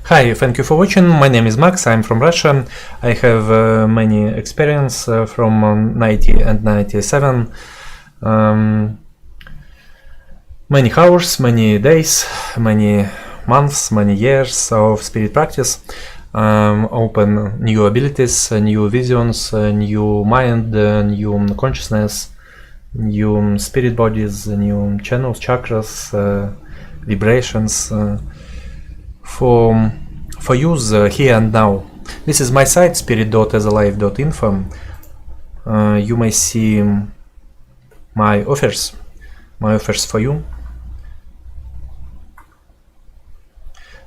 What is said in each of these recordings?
Hi, thank you for watching. My name is Max, I'm from Russia. I have many experience from 90 and 97. Many hours, many days, many months, many years of spirit practice. Open new abilities, new visions, new mind, new consciousness, new spirit bodies, new channels, chakras, vibrations. For use here and now. This is my site spirit.asalive.info. You may see my offers for you,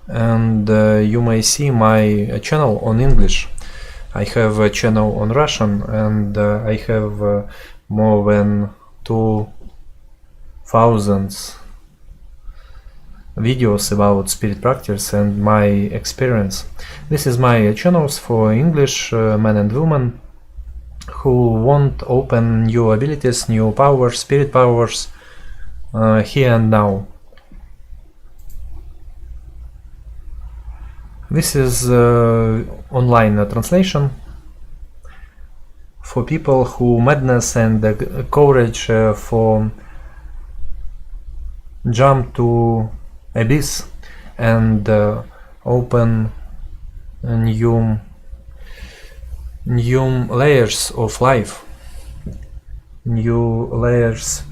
and you may see my channel on English. I have a channel on Russian, and I have more than 2,000 videos about spirit practice and my experience. This is my channels for English men and women who want open new abilities, new powers, spirit powers here and now. This is online translation for people who madness and courage for jump to abyss and open new layers of life, new layers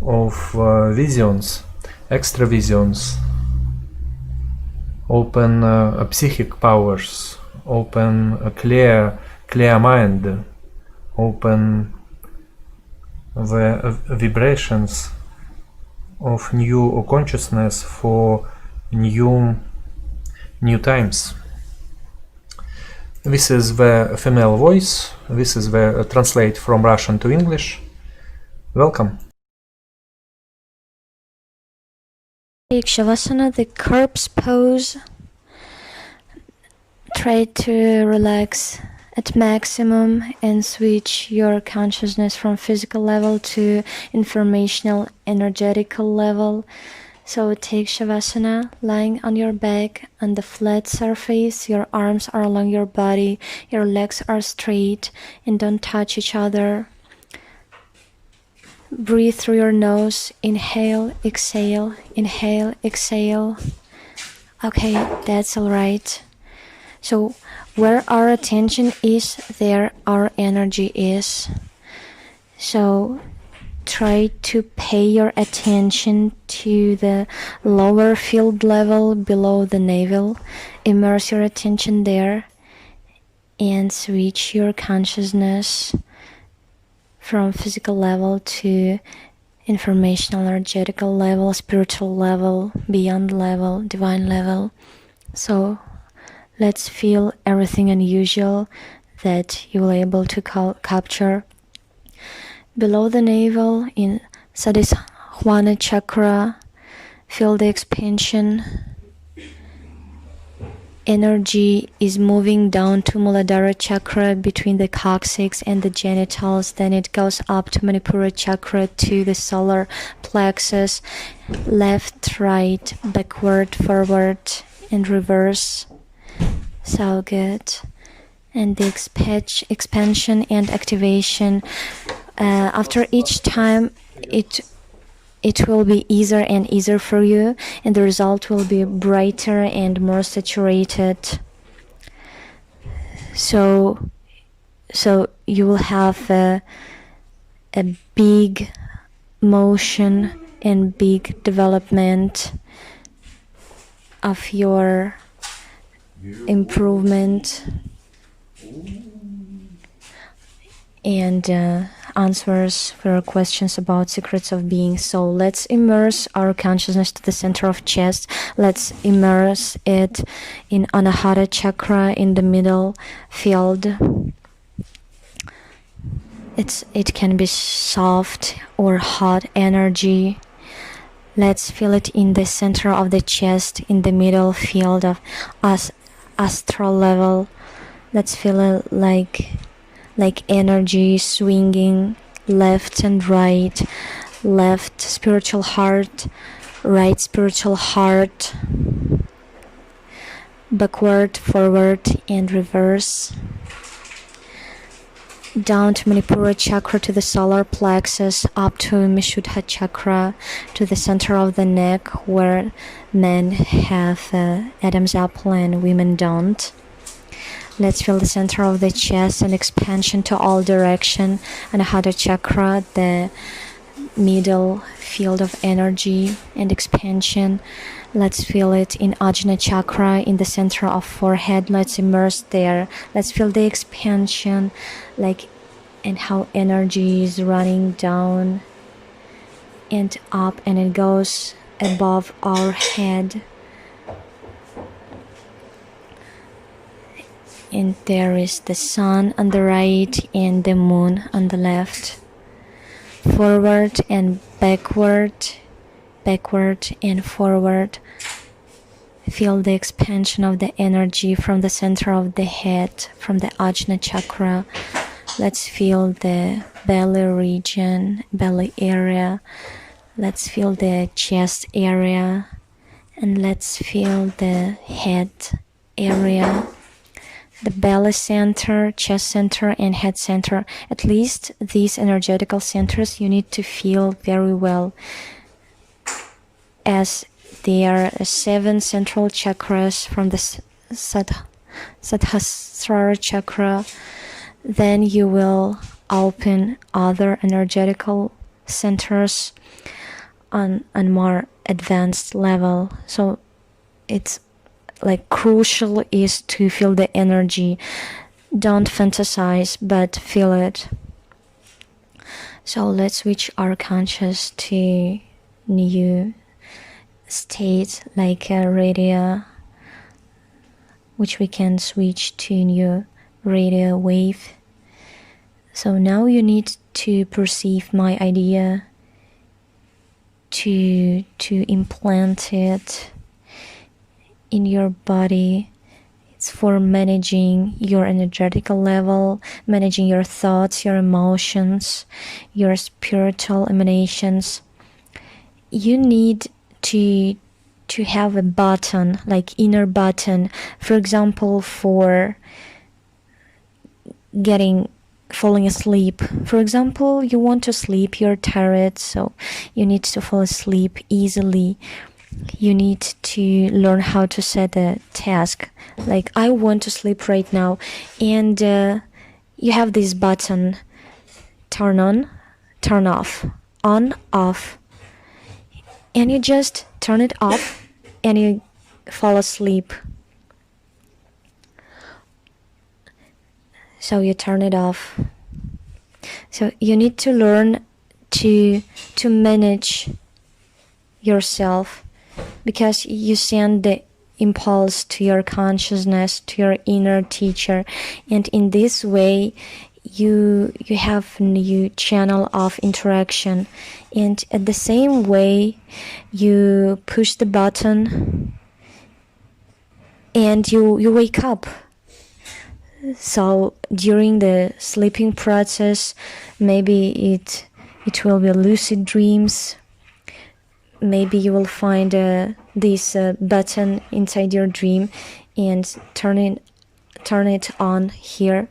of visions, extra visions, open psychic powers, open a clear mind, open the vibrations of new consciousness for new times. This is the female voice. This is the translate from Russian to English. Welcome. Take Shavasana, the corpse pose. Try to relax at maximum and switch your consciousness from physical level to informational energetical level. So take Shavasana, lying on your back on the flat surface. Your arms are along your body, your legs are straight and don't touch each other. Breathe through your nose. Inhale, exhale, inhale, exhale. Okay, that's all right. So where our attention is, there our energy is. So try to pay your attention to the lower field level below the navel. Immerse your attention there and switch your consciousness from physical level to informational, energetical level, spiritual level, beyond level, divine level. So let's feel everything unusual that you will be able to capture. Below the navel in Sadhisthana chakra, feel the expansion. Energy is moving down to Muladhara chakra between the coccyx and the genitals. Then it goes up to Manipura chakra to the solar plexus. Left, right, backward, forward, and reverse. So good. And the expansion and activation. After each time, it will be easier and easier for you, and the result will be brighter and more saturated. So you will have a big motion and big development of your improvement and answers for your questions about secrets of being. So let's immerse our consciousness to the center of chest. Let's immerse it in Anahata chakra in the middle field. It can be soft or hot energy. Let's feel it in the center of the chest, in the middle field of astral level. Let's feel it like energy swinging left and right, left spiritual heart, right spiritual heart, backward, forward, and reverse. Down to Manipura chakra, to the solar plexus, up to Vishuddha chakra, to the center of the neck, where men have Adam's apple and women don't. Let's feel the center of the chest and expansion to all direction. Anahata chakra, the middle field of energy and expansion. Let's feel it in Ajna chakra, in the center of forehead. Let's immerse there. Let's feel the expansion, and how energy is running down and up, and it goes above our head. And there is the sun on the right and the moon on the left. Forward and backward, backward and forward. Feel the expansion of the energy from the center of the head, from the Ajna chakra. Let's feel the belly region, belly area. Let's feel the chest area. And let's feel the head area. The belly center, chest center, and head center. At least these energetical centers you need to feel very well, as there are 7 central chakras from the Sahasrara chakra. Then you will open other energetical centers on a more advanced level. So it's crucial is to feel the energy. Don't fantasize, but feel it. So let's switch our conscious to new state, like a radio, which we can switch to new radio wave. So now you need to perceive my idea, to implant it in your body. It's for managing your energetical level, managing your thoughts, your emotions, your spiritual emanations. You need to have a button, like inner button, for example, for falling asleep. For example, you want to sleep, you're tired, so you need to fall asleep easily. You need to learn how to set a task, like I want to sleep right now, and you have this button, turn on, turn off, on, off, and you just turn it off and you fall asleep. So you turn it off. So you need to learn to manage yourself, because you send the impulse to your consciousness, to your inner teacher, and in this way you have new channel of interaction, and at the same way you push the button and you wake up. So during the sleeping process, maybe it will be lucid dreams. Maybe you will find this button inside your dream and turn it on here.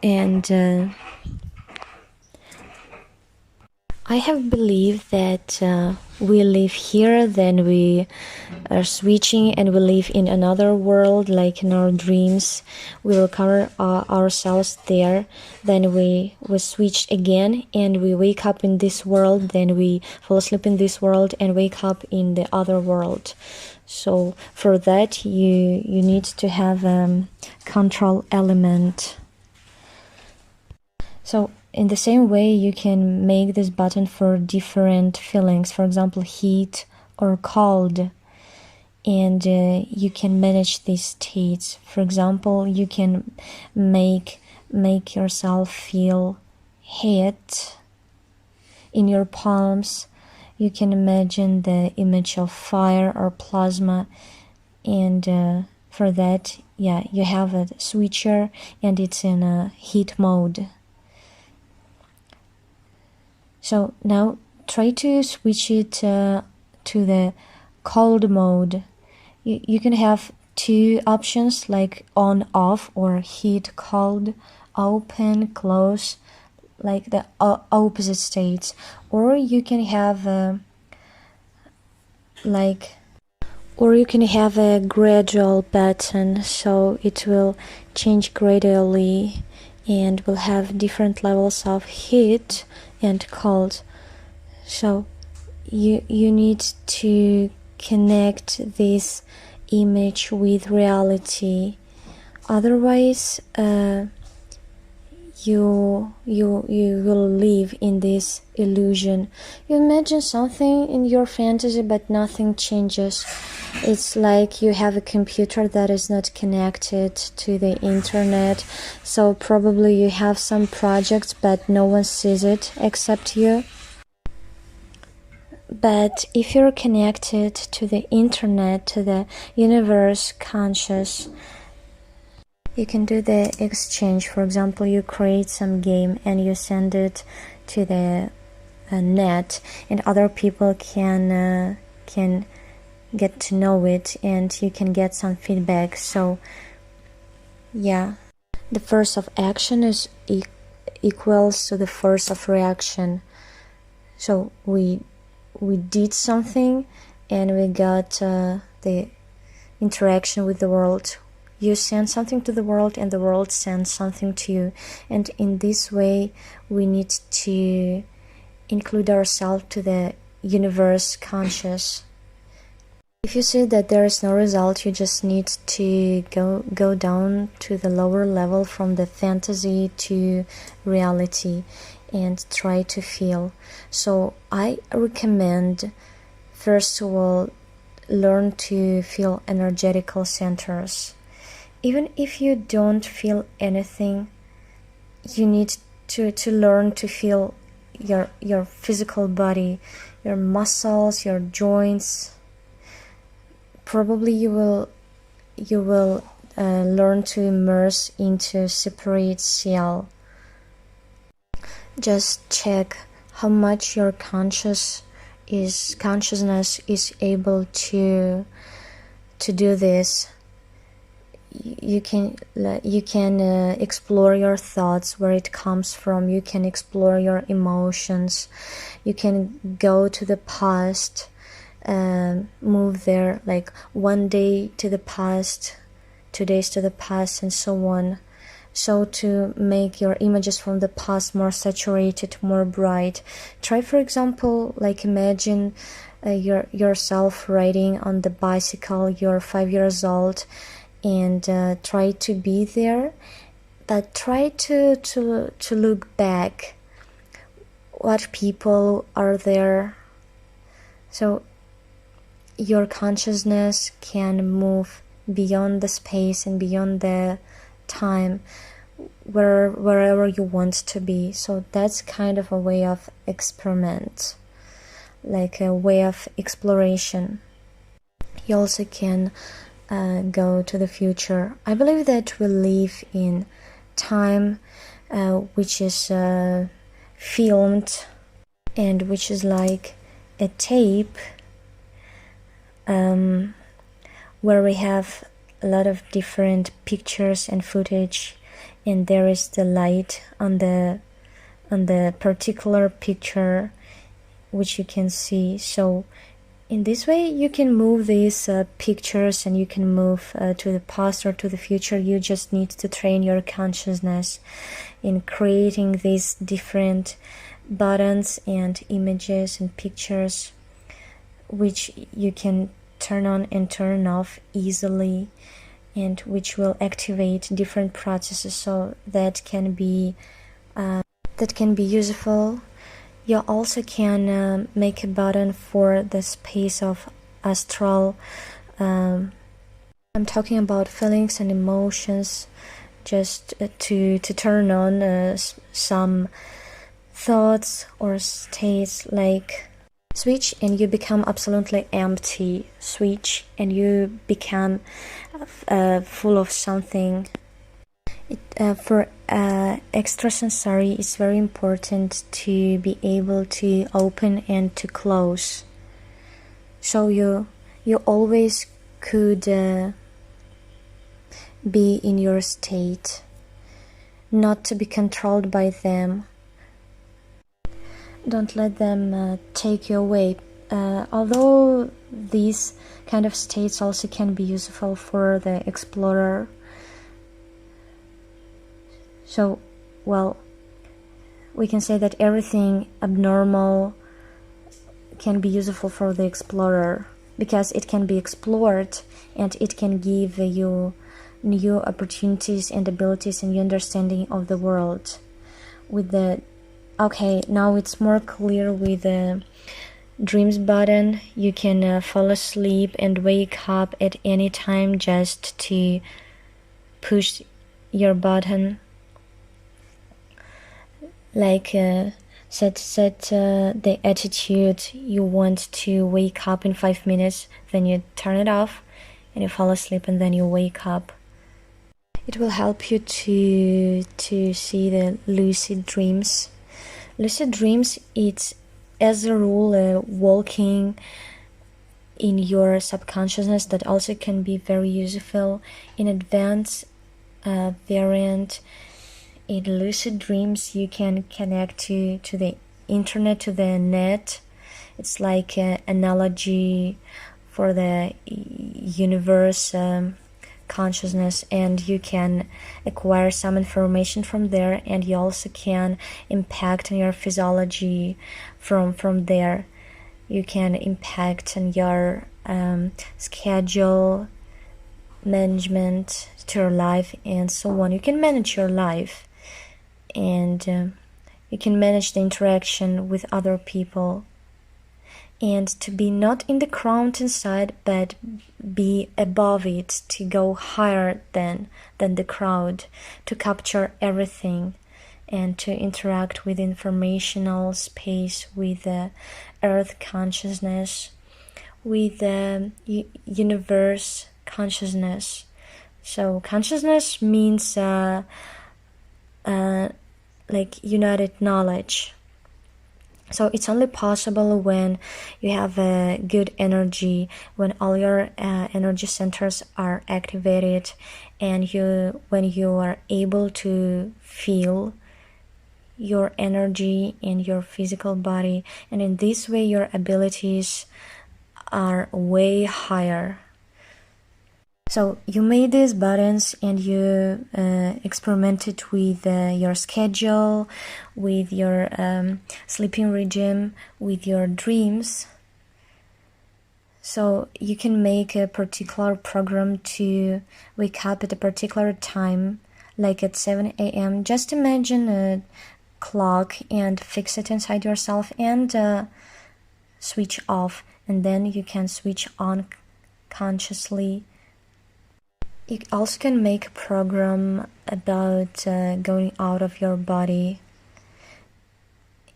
And I have believed that we live here, then we are switching and we live in another world, like in our dreams. We recover ourselves there, then we switch again and we wake up in this world, then we fall asleep in this world and wake up in the other world. So for that you need to have a control element. So in the same way, you can make this button for different feelings, for example, heat or cold, and you can manage these states. For example, you can make yourself feel heat in your palms. You can imagine the image of fire or plasma, and for that, you have a switcher and it's in a heat mode. So now try to switch it to the cold mode. You can have two options like on off or heat cold, open close, like the opposite states, or you can have a gradual pattern, so it will change gradually and will have different levels of heat and cold. So you need to connect this image with reality, otherwise you will live in this illusion. You imagine something in your fantasy but nothing changes. It's like you have a computer that is not connected to the internet, so probably you have some projects but no one sees it except you. But if you're connected to the internet, to the universe conscious, you can do the exchange. For example, you create some game and you send it to the net, and other people can get to know it, and you can get some feedback. So yeah, the force of action is equals to the force of reaction. So we did something and we got the interaction with the world. You send something to the world and the world sends something to you, and in this way we need to include ourselves to the universe conscious. If you see that there is no result, you just need to go down to the lower level from the fantasy to reality and try to feel. So I recommend, first of all, learn to feel energetical centers. Even if you don't feel anything, you need to learn to feel your physical body, your muscles, your joints. Probably you will learn to immerse into separate cell. Just check how much your consciousness is able to do this. You can explore your thoughts, where it comes from. You can explore your emotions. You can go to the past, move there, like 1 day to the past, 2 days to the past, and so on. So to make your images from the past more saturated, more bright. Try, for example, like imagine yourself riding on the bicycle. You're 5 years old, and try to be there, but try to look back. What people are there? So your consciousness can move beyond the space and beyond the time, wherever you want to be. So that's kind of a way of experiment, like a way of exploration. You also can go to the future. I believe that we live in time which is filmed, and which is like a tape where we have a lot of different pictures and footage, and there is the light on the particular picture which you can see. So in this way you can move these pictures, and you can move to the past or to the future. You just need to train your consciousness in creating these different buttons and images and pictures, which you can turn on and turn off easily, and which will activate different processes. So that can be useful. You also can make a button for the space of Astral. I'm talking about feelings and emotions, just to turn on some thoughts or states, like switch and you become absolutely empty, switch and you become full of something. For extrasensory, it's very important to be able to open and to close. So you you always could be in your state, not to be controlled by them. Don't let them take you away. Although these kind of states also can be useful for the explorer. So, well, we can say that everything abnormal can be useful for the explorer, because it can be explored and it can give you new opportunities and abilities and new understanding of the world. With the okay, now it's more clear with the dreams button. You can fall asleep and wake up at any time just to push your button, like set the attitude you want to wake up in 5 minutes, then you turn it off and you fall asleep and then you wake up. It will help you to see the lucid dreams. Lucid dreams, it's as a rule walking in your subconsciousness that also can be very useful. In advanced variant, in lucid dreams you can connect to the internet, to the net. It's like an analogy for the universe consciousness, and you can acquire some information from there, and you also can impact on your physiology from there. You can impact on your schedule management to your life and so on. You can manage your life, and you can manage the interaction with other people, and to be not in the crowd inside, but be above it, to go higher than the crowd, to capture everything and to interact with informational space, with the earth consciousness, with the universe consciousness. So consciousness means like united knowledge. So it's only possible when you have a good energy, when all your energy centers are activated, and when you are able to feel your energy in your physical body, and in this way your abilities are way higher. So you made these buttons and you experimented with your schedule, with your sleeping regime, with your dreams. So you can make a particular program to wake up at a particular time, like at 7 a.m. Just imagine a clock and fix it inside yourself, and switch off, and then you can switch on consciously. You also can make a program about going out of your body.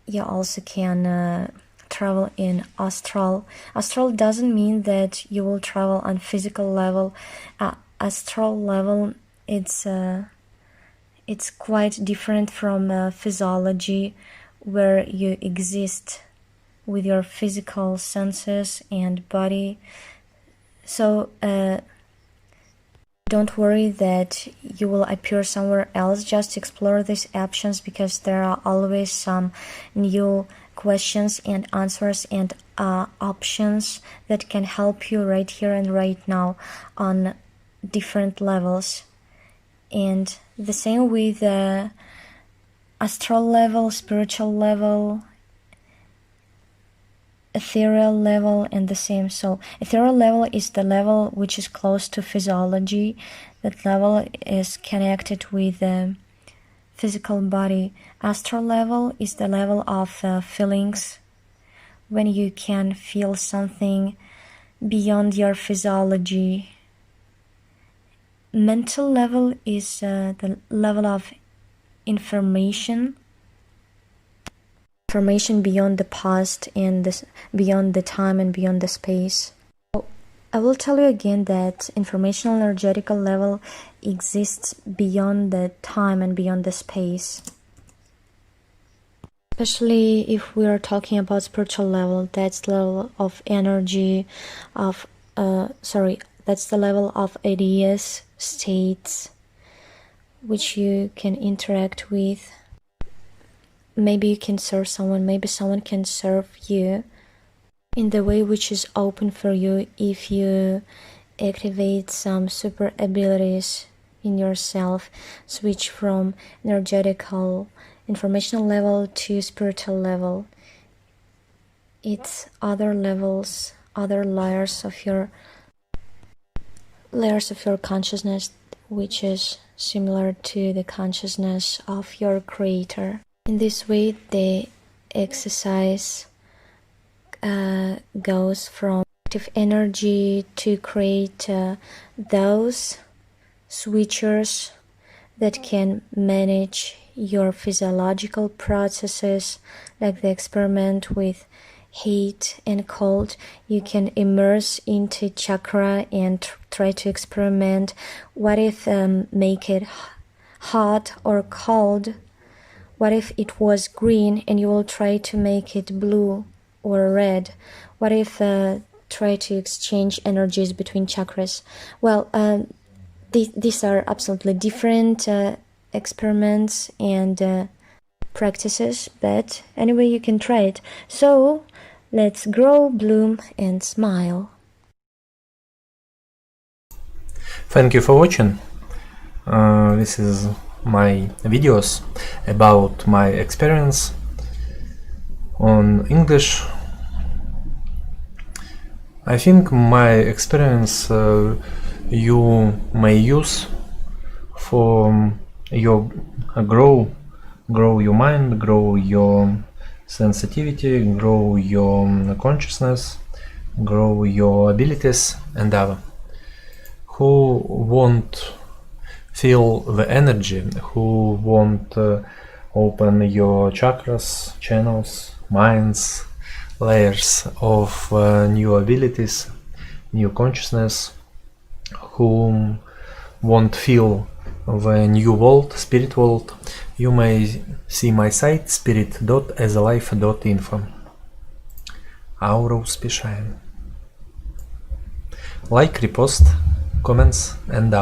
You also can travel in astral. Astral doesn't mean that you will travel on physical level. Astral level, it's quite different from physiology, where you exist with your physical senses and body. So don't worry that you will appear somewhere else. Just explore these options, because there are always some new questions and answers and options that can help you right here and right now on different levels. And the same with astral level, spiritual level, ethereal level, and the same. So ethereal level is the level which is close to physiology. That level is connected with the physical body. Astral level is the level of feelings, when you can feel something beyond your physiology. Mental level is the level of information beyond the past and beyond the time and beyond the space. So I will tell you again that informational energetical level exists beyond the time and beyond the space. Especially if we are talking about spiritual level, that's level of energy, of that's the level of ideas, states, which you can interact with. Maybe you can serve someone, maybe someone can serve you in the way which is open for you if you activate some super abilities in yourself, switch from energetical, informational level to spiritual level. It's other levels, other layers of your consciousness, which is similar to the consciousness of your creator. In this way, the exercise goes from active energy to create those switchers that can manage your physiological processes, like the experiment with heat and cold. You can immerse into chakra and try to experiment. What if make it hot or cold? What if it was green and you will try to make it blue or red? What if try to exchange energies between chakras? Well, these are absolutely different experiments and practices, but anyway, you can try it. So let's grow, bloom, and smile. Thank you for watching. This is my videos about my experience on English. I think my experience you may use for your grow your mind, grow your sensitivity, grow your consciousness, grow your abilities, and other. Who won't feel the energy, who won't open your chakras, channels, minds, layers of new abilities, new consciousness, who won't feel the new world, spirit world, you may see my site spirit.asalife.info. Aura успешаем. Like, repost, comments and out.